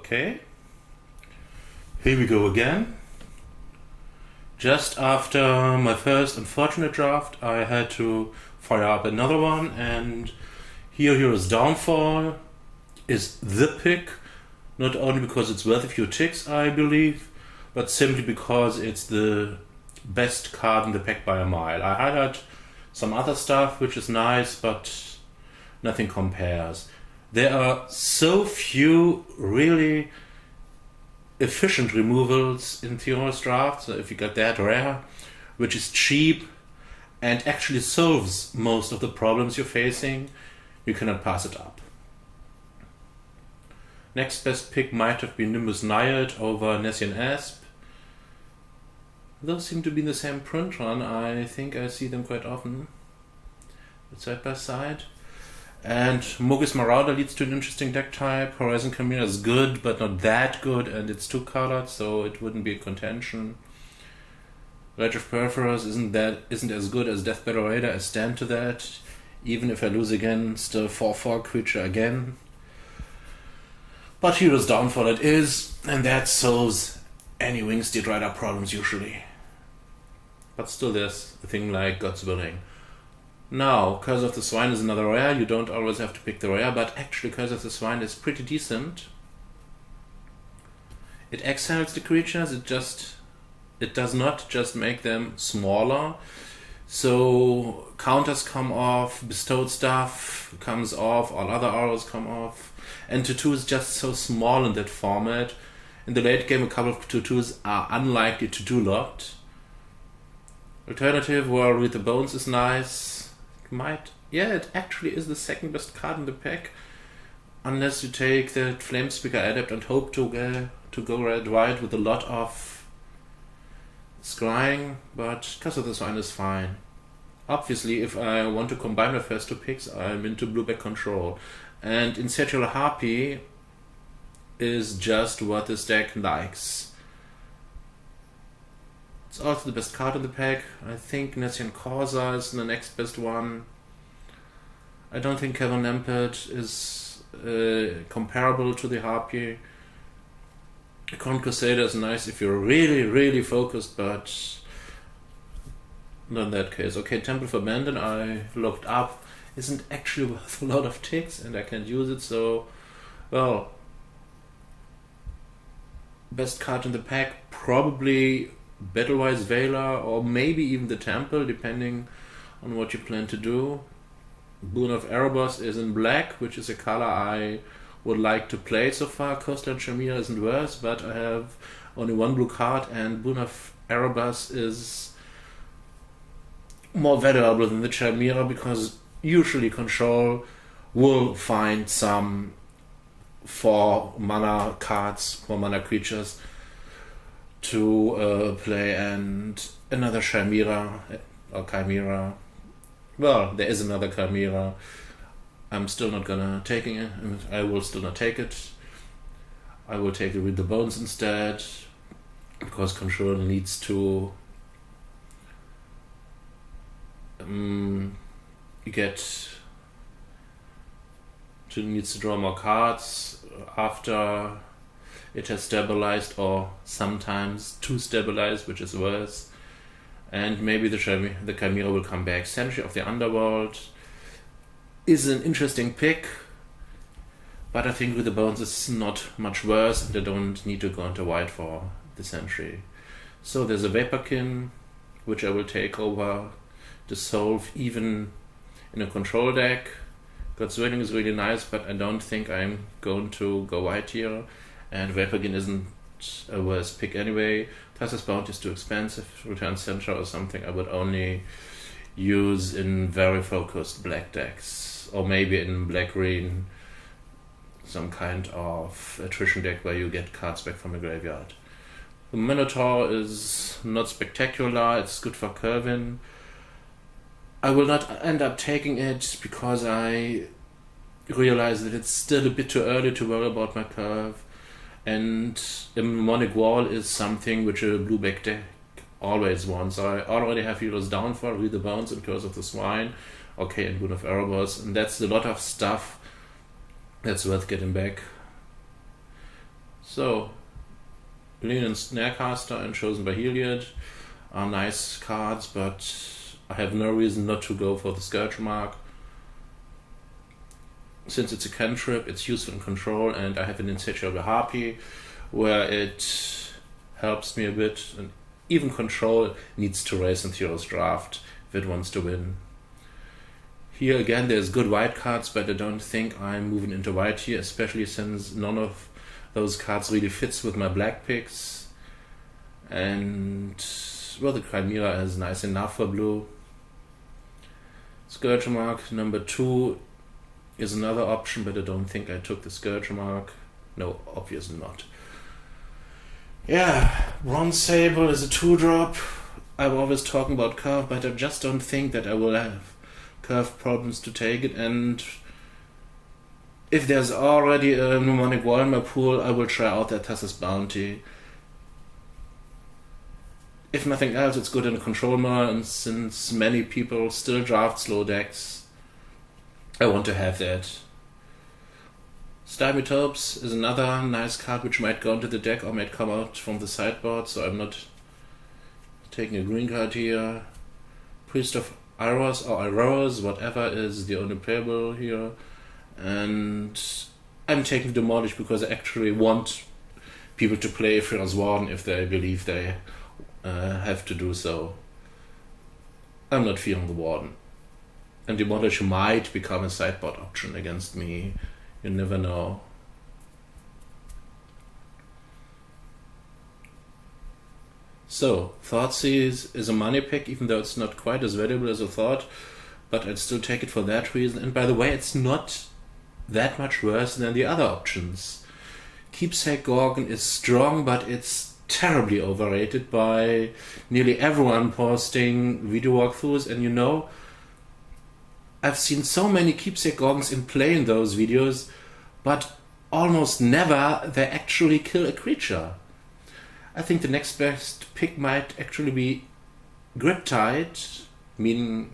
Okay, here we go again. Just after my first unfortunate draft, I had to fire up another one, and Hero's Downfall is the pick, not only because it's worth a few ticks, I believe, but simply because it's the best card in the pack by a mile. I highlight some other stuff which is nice, but nothing compares. There are so few really efficient removals in Theros draft, so if you get that rare, which is cheap and actually solves most of the problems you're facing, you cannot pass it up. Next best pick might have been Nimbus Naiad over Nessian Asp. Those seem to be in the same print run. I think I see them quite often, side by side. And Mogis Marauder leads to an interesting deck type. Horizon Chimera is good, but not that good, and it's 2-colored, so it wouldn't be a contention. Rage of Perforos isn't as good as Death Battle Raider. I stand to that, even if I lose against a 4/4 creature again. But Hero's Downfall it is, and that solves any Wingsteed Rider problems usually. But still there's a thing like Deckbuilding. Now, Curse of the Swine is another rare. You don't always have to pick the rare, but actually Curse of the Swine is pretty decent. It exiles the creatures, it does not just make them smaller. So counters come off, bestowed stuff comes off, all other arrows come off. And 2/2 is just so small in that format. In the late game, a couple of 2/2s are unlikely to do lot. Alternative, well, Read the Bones is nice. It actually is the second best card in the pack, unless you take the Flamespeaker Adept and hope to go red-white with a lot of scrying, but Curse of the Swine is fine. Obviously, if I want to combine my first two picks, I'm into Blueback Control, and Insatiable Harpy is just what this deck likes. It's also the best card in the pack. I think Nessian Corsa is the next best one. I don't think Kevin Lampert is comparable to the Harpy. Con Crusader is nice if you're really, really focused, but not in that case. Okay, Temple for Abandon, I looked up, isn't actually worth a lot of ticks, and I can't use it, so, well, best card in the pack, probably Battlewise Veiler, or maybe even the Temple, depending on what you plan to do. Boon of Erebos is in black, which is a color I would like to play so far. Coastline Chimera isn't worse, but I have only one blue card, and Boon of Erebos is more valuable than the Chimera, because usually Control will find some 4-mana cards, 4-mana creatures to play, and another Chimera or Chimera. Well, there is another Chimera. I'm still not gonna take it. I will still not take it. I will take the Read the Bones instead, because Control needs to needs to draw more cards after it has stabilized, or sometimes to stabilize, which is worse. And maybe the Chimera will come back. Sentry of the Underworld is an interesting pick, but I think with the Bones it's not much worse, and I don't need to go into white for the Sentry. So there's a Vaporkin, which I will take over Dissolve even in a Control deck. God's Willing is really nice, but I don't think I'm going to go white here, and Vaporkin isn't a worse pick anyway. Thassa's Bounty is too expensive. Return Centaur or something I would only use in very focused black decks, or maybe in black-green, some kind of attrition deck where you get cards back from a graveyard. The Minotaur is not spectacular, it's good for Kervin. I will not end up taking it because I realize that it's still a bit too early to worry about my curve, and the Mnemonic Wall is something which a blue back deck always wants. I already have Hero's Downfall, Read the Bones, and Curse of the Swine, okay, and Boon of Erebos, and that's a lot of stuff that's worth getting back. So, Lean and Snarecaster and Chosen by Heliod are nice cards, but I have no reason not to go for the Scourge Mark. Since it's a cantrip, it's useful in control, and I have an Insatiable Harpy where it helps me a bit, and even control needs to raise in Theros draft if it wants to win. Here again there's good white cards, but I don't think I'm moving into white here, especially since none of those cards really fits with my black picks. And well, the Chimera is nice enough for blue. Scourge Mark number 2 is another option, but I don't think I took the Scourge Mark. No, obviously not. Yeah, Bronze Sable is a 2-drop. I'm always talking about curve, but I just don't think that I will have curve problems to take it, and if there's already a Mnemonic Wall in my pool, I will try out that Thassa's Bounty. If nothing else, it's good in a control mode, and since many people still draft slow decks, I want to have that. Stymetops is another nice card which might go into the deck or might come out from the sideboard, so I'm not taking a green card here. Priest of Iros or Iros, whatever, is the only playable here. And I'm taking Demolish because I actually want people to play Theros Warden if they believe they have to do so. I'm not fearing the Warden. And Demolish might become a sideboard option against me. You never know. So, Thoughtseize is a money pick, even though it's not quite as valuable as I thought, but I'd still take it for that reason. And by the way, it's not that much worse than the other options. Keepsake Gorgon is strong, but it's terribly overrated by nearly everyone posting video walkthroughs, and you know, I've seen so many Keepsake Gorgons in play in those videos, but almost never they actually kill a creature. I think the next best pick might actually be Griptide, meaning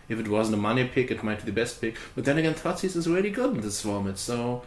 if it wasn't a money pick, it might be the best pick. But then again, Thoughtseize is really good in this format, so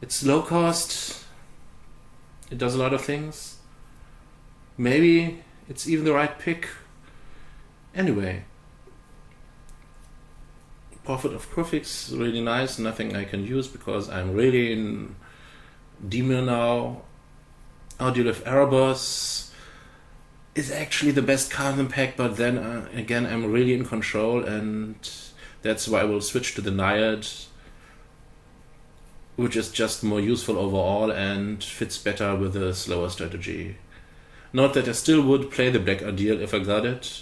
it's low cost, it does a lot of things. Maybe it's even the right pick. Anyway, Prophet of Crufix, really nice, nothing I can use because I'm really in Demon now. Ordeal of Erebos is actually the best card in the pack, but then again I'm really in control, and that's why I will switch to the Naiad, which is just more useful overall and fits better with a slower strategy. Not that I still would play the Black Ordeal if I got it,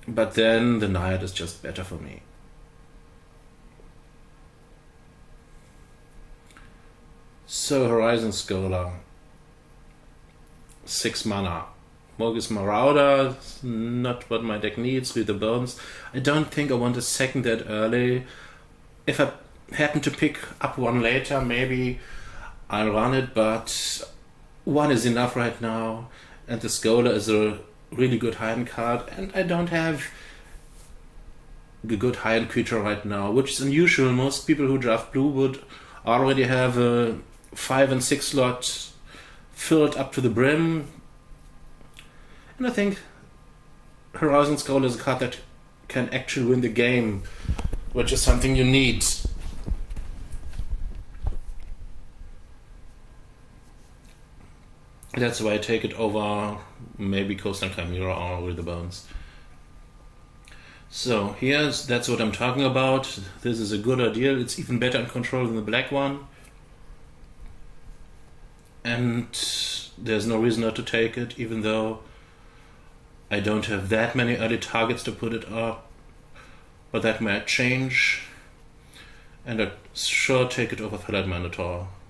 but then the Naiad is just better for me. So, Horizon Scholar. 6 mana. Morgus Marauder, not what my deck needs. Read the Bones. I don't think I want to second that early. If I happen to pick up one later, maybe I'll run it, but one is enough right now. And the Scholar is a really good high-end card, and I don't have a good high-end creature right now, which is unusual. Most people who draft blue would already have a 5 and 6 slot filled up to the brim, and I think Horizon Scholar is a card that can actually win the game, which is something you need. That's why I take it over maybe Coastal Chimera or With the Bones. So that's what I'm talking about. This is a good idea. It's even better in control than the black one. And there's no reason not to take it, even though I don't have that many early targets to put it up. But that might change. And I'd sure take it over Fellite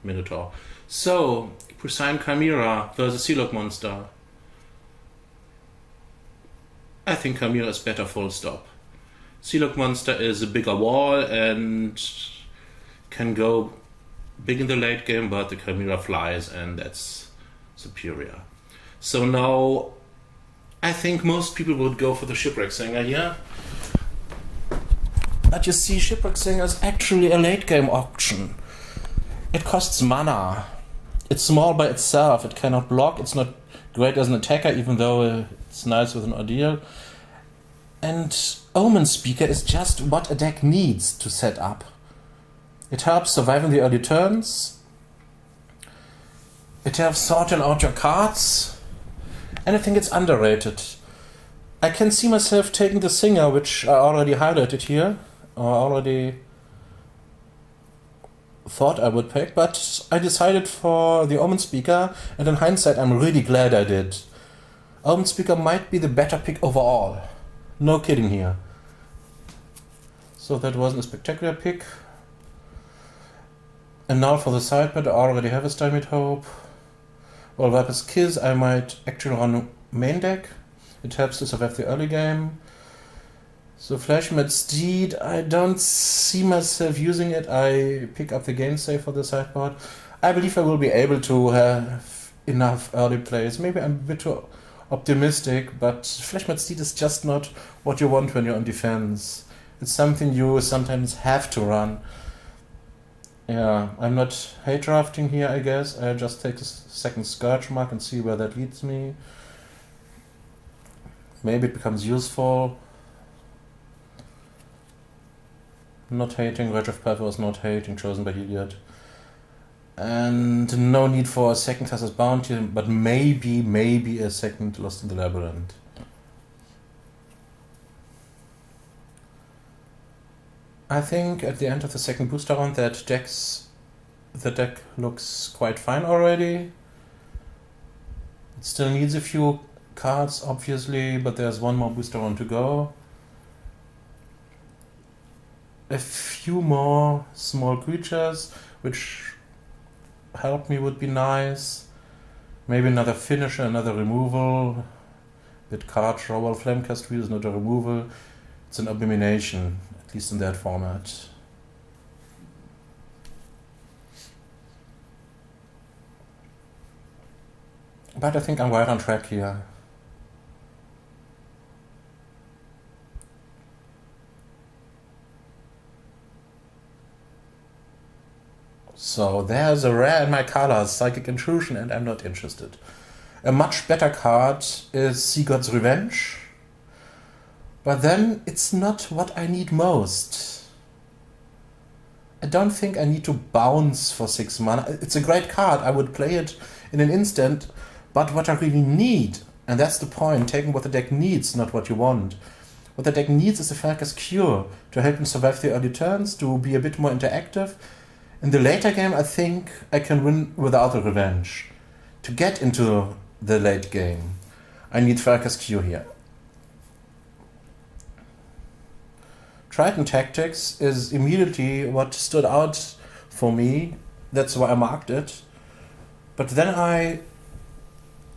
Minotaur. So, Pristine Chimera versus Sealog Monster. I think Chimera is better, full stop. Sealog Monster is a bigger wall and can go big in the late game, but the Chimera flies, and that's superior. So now, I think most people would go for the Shipwreck Singer here. But you see, Shipwreck Singer is actually a late game option. It costs mana. It's small by itself. It cannot block. It's not great as an attacker, even though it's nice with an ordeal. And Omen Speaker is just what a deck needs to set up. It helps surviving the early turns. It helps sorting out your cards. And I think it's underrated. I can see myself taking the Singer, which I already highlighted here, or already thought I would pick, but I decided for the Omen Speaker, and in hindsight I'm really glad I did. Omen Speaker might be the better pick overall. No kidding here. So that wasn't a spectacular pick. And now for the sideboard, I already have a Stymied Hope. Well, Viper's Kiss I might actually run main deck. It helps to survive the early game. So Flashmad Steed, I don't see myself using it. I pick up the game save for the sideboard. I believe I will be able to have enough early plays. Maybe I'm a bit too optimistic, but Flashmad Steed is just not what you want when you're on defense. It's something you sometimes have to run. Yeah, I'm not hate drafting here, I guess. I'll just take a second Scourge Mark and see where that leads me. Maybe it becomes useful. Not hating, Rage of Path was not hating, chosen by Heliod. And no need for a second Thassa's Bounty, but maybe a second Lost in the Labyrinth. I think at the end of the second booster round the deck looks quite fine already. It still needs a few cards, obviously, but there's one more booster round to go. A few more small creatures, which help me, would be nice. Maybe another finisher, another removal. Bit card draw. Well, Flamecast Wheel is not a removal. It's an abomination, at least in that format. But I think I'm right on track here. So there's a rare in my colors, Psychic Intrusion, and I'm not interested. A much better card is Sea God's Revenge, but then it's not what I need most. I don't think I need to bounce for 6 mana. It's a great card, I would play it in an instant, but what I really need, and that's the point, taking what the deck needs, not what you want. What the deck needs is a Falca's Cure, to help him survive the early turns, to be a bit more interactive. In the later game, I think I can win without a revenge. To get into the late game, I need Falca's Cure here. Triton Tactics is immediately what stood out for me. That's why I marked it. But then I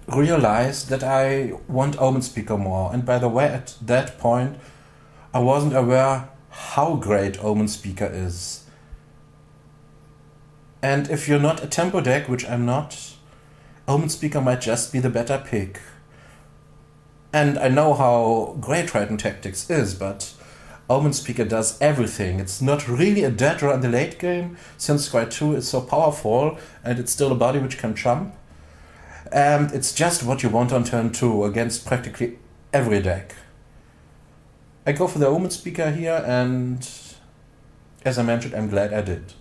realized that I want Omen Speaker more. And by the way, at that point, I wasn't aware how great Omen Speaker is. And if you're not a tempo deck, which I'm not, Omen Speaker might just be the better pick. And I know how great Triton Tactics is, but Omen Speaker does everything. It's not really a dead draw in the late game, since Scry 2 is so powerful, and it's still a body which can jump. And it's just what you want on turn 2 against practically every deck. I go for the Omen Speaker here, and as I mentioned, I'm glad I did.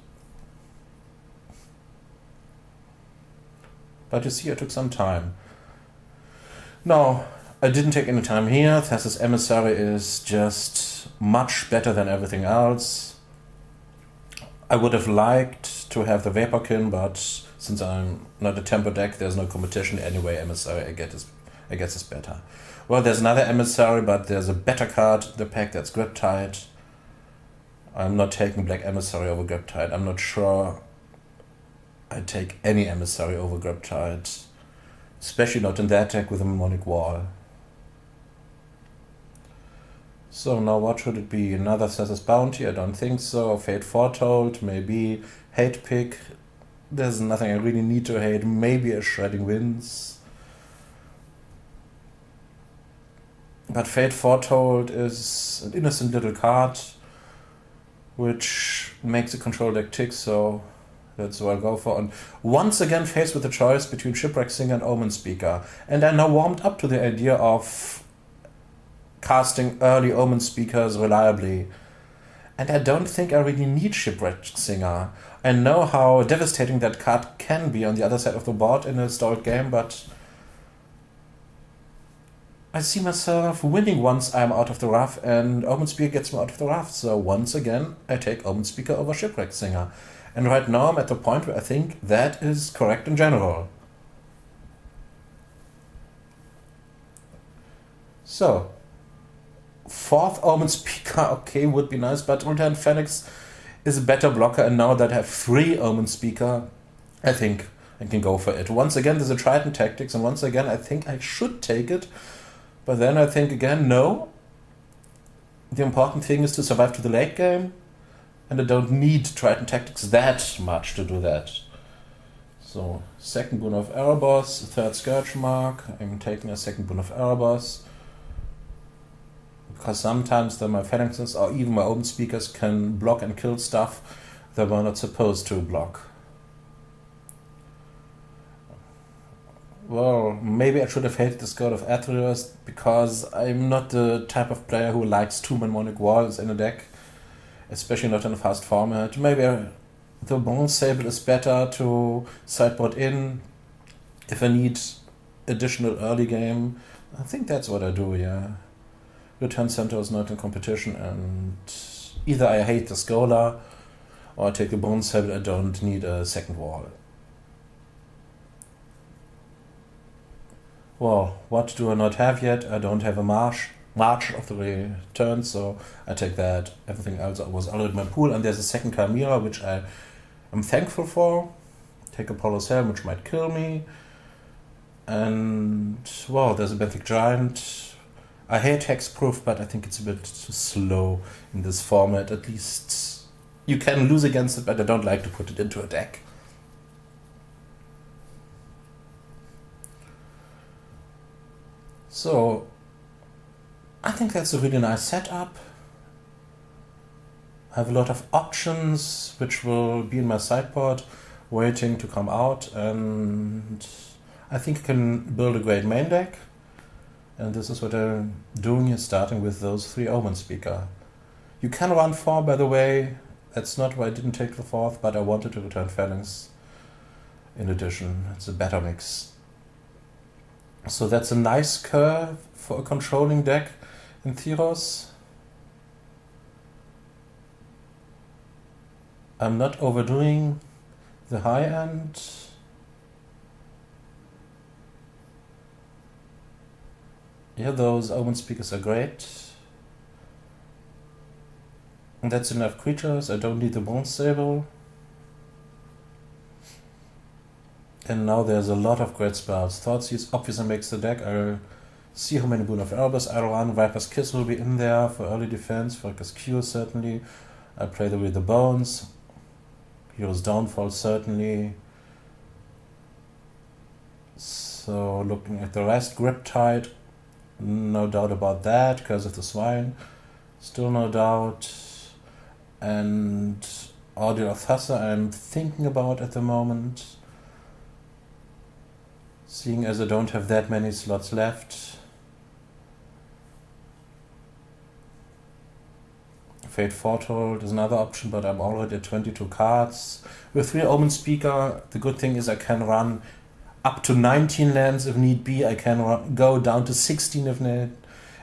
But you see, I took some time. No, I didn't take any time here. Thassa's Emissary is just much better than everything else. I would have liked to have the Vaporkin, but since I'm not a tempo deck, there's no competition. Anyway, Emissary I guess is better. Well, there's another Emissary, but there's a better card in the pack, that's Griptide. I'm not taking Black Emissary over Griptide. I'm not sure I'd take any Emissary over Griptide, especially not in that deck with a Mnemonic Wall. So now what should it be? Another Thassa's Bounty? I don't think so. Fate Foretold? Maybe. Hate Pick? There's nothing I really need to hate. Maybe a Shredding Winds. But Fate Foretold is an innocent little card which makes the control deck tick, so That's what I'll go for. And once again faced with the choice between Shipwreck Singer and Omen Speaker. And I now warmed up to the idea of casting early Omen Speakers reliably. And I don't think I really need Shipwreck Singer. I know how devastating that card can be on the other side of the board in a stalled game, but I see myself winning once I'm out of the rough, and Omen Speaker gets me out of the rough. So once again, I take Omen Speaker over Shipwreck Singer. And right now I'm at the point where I think that is correct in general. So, fourth Omen Speaker, okay, would be nice, but Return Phoenix is a better blocker, and now that I have 3 Omen Speaker, I think I can go for it. Once again, there's a Triton Tactics, and once again, I think I should take it, but then I think again, no. The important thing is to survive to the late game, and I don't need Triton Tactics that much to do that. So, second boon of Erebos, third Scourge Mark. I'm taking a second boon of Erebos. Because sometimes then my phalanxes or even my own speakers can block and kill stuff that we're not supposed to block. Well, maybe I should have hated the Scourge of Theros, because I'm not the type of player who likes 2 Mnemonic Walls in a deck. Especially not in a fast format. Maybe the Bronze Sable is better to sideboard in if I need additional early game. I think that's what I do, yeah. Return Center is not in competition, and either I hate the Scholar or I take the Bronze Sable. I don't need a second wall. Well, what do I not have yet? I don't have a March of the Return, so I take that. Everything else was already in my pool, and there's a second Chimera, which I am thankful for. Take Apollo's Helm, which might kill me. And, well, there's a Benthic Giant. I hate Hexproof, but I think it's a bit too slow in this format. At least you can lose against it, but I don't like to put it into a deck. So, I think that's a really nice setup. I have a lot of options which will be in my sideboard waiting to come out, and I think I can build a great main deck. And this is what I'm doing here, starting with those 3 Omen Speaker. You can run 4, by the way. That's not why I didn't take the 4th, but I wanted to return Phalanx in addition. It's a better mix. So that's a nice curve for a controlling deck in Theros. I'm not overdoing the high end. Yeah, those Omen Speakers are great. And that's enough creatures. I don't need the Bronze Sable. And now there's a lot of great spells. Thoughtseize obviously makes the deck. I'll see how many Boon of Erebos I run. Viper's Kiss will be in there for early defense. Viper's Cure certainly. I play with the Bones. Hero's Downfall certainly. So looking at the rest, Griptide, no doubt about that. Curse of the Swine, still no doubt. And Ordeal of Thassa I'm thinking about at the moment. Seeing as I don't have that many slots left. Fate Foretold is another option, but I'm already at 22 cards. With 3 Omen Speaker, the good thing is I can run up to 19 lands if need be. I can go down to 16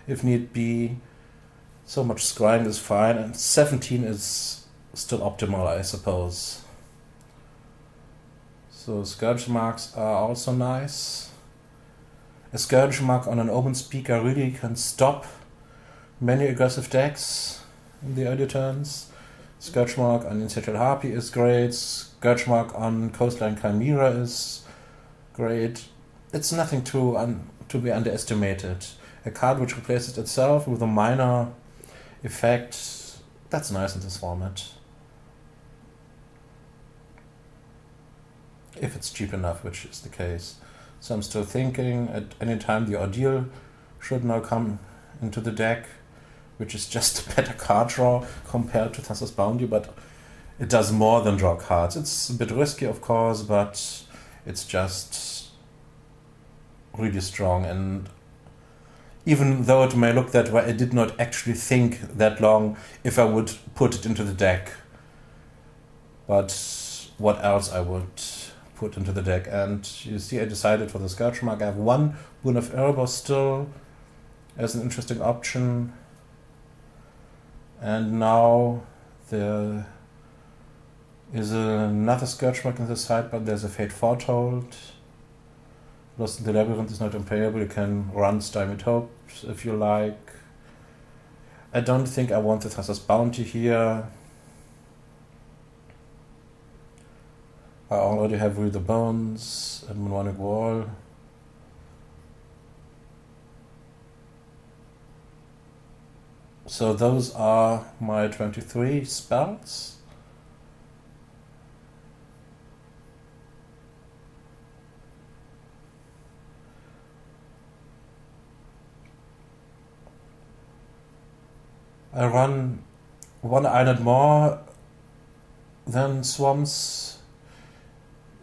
if need be. So much scrying is fine, and 17 is still optimal, I suppose. So Scourge Marks are also nice. A Scourge Mark on an Omen Speaker really can stop many aggressive decks in the early turns. Scourge Mark on Insatiate Harpy is great. Scourge Mark on Coastline Chimera is great. It's nothing to be underestimated. A card which replaces itself with a minor effect, that's nice in this format. If it's cheap enough, which is the case. So I'm still thinking at any time the Ordeal should now come into the deck, which is just a better card draw compared to Thassa's Bounty, but it does more than draw cards. It's a bit risky, of course, but it's just really strong. And even though it may look that way, I did not actually think that long if I would put it into the deck. But what else I would put into the deck? And you see, I decided for the Scourge Mark. I have one Boon of Erebos still as an interesting option. And now there is another Scourge Mark in the side, but there's a Fate Foretold. Lost in the Labyrinth is not unplayable. You can run Stymied Hope if you like. I don't think I want the Thassa's Bounty here. I already have Real the Bones and Mnemonic Wall. So those are my 23 spells. I run one island more than Swamps,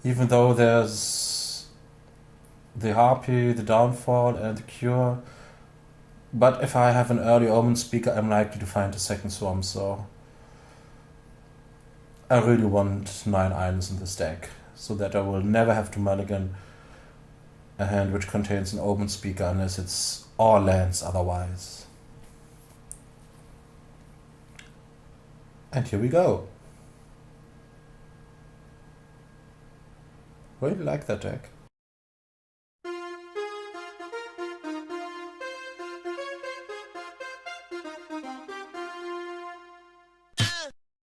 even though there's the Harpy, the Downfall, and the Cure. But if I have an early Omen Speaker, I'm likely to find a second Swamp, so I really want 9 islands in this deck, so that I will never have to mulligan a hand which contains an Omen Speaker unless it's all lands otherwise. And here we go. Really like that deck.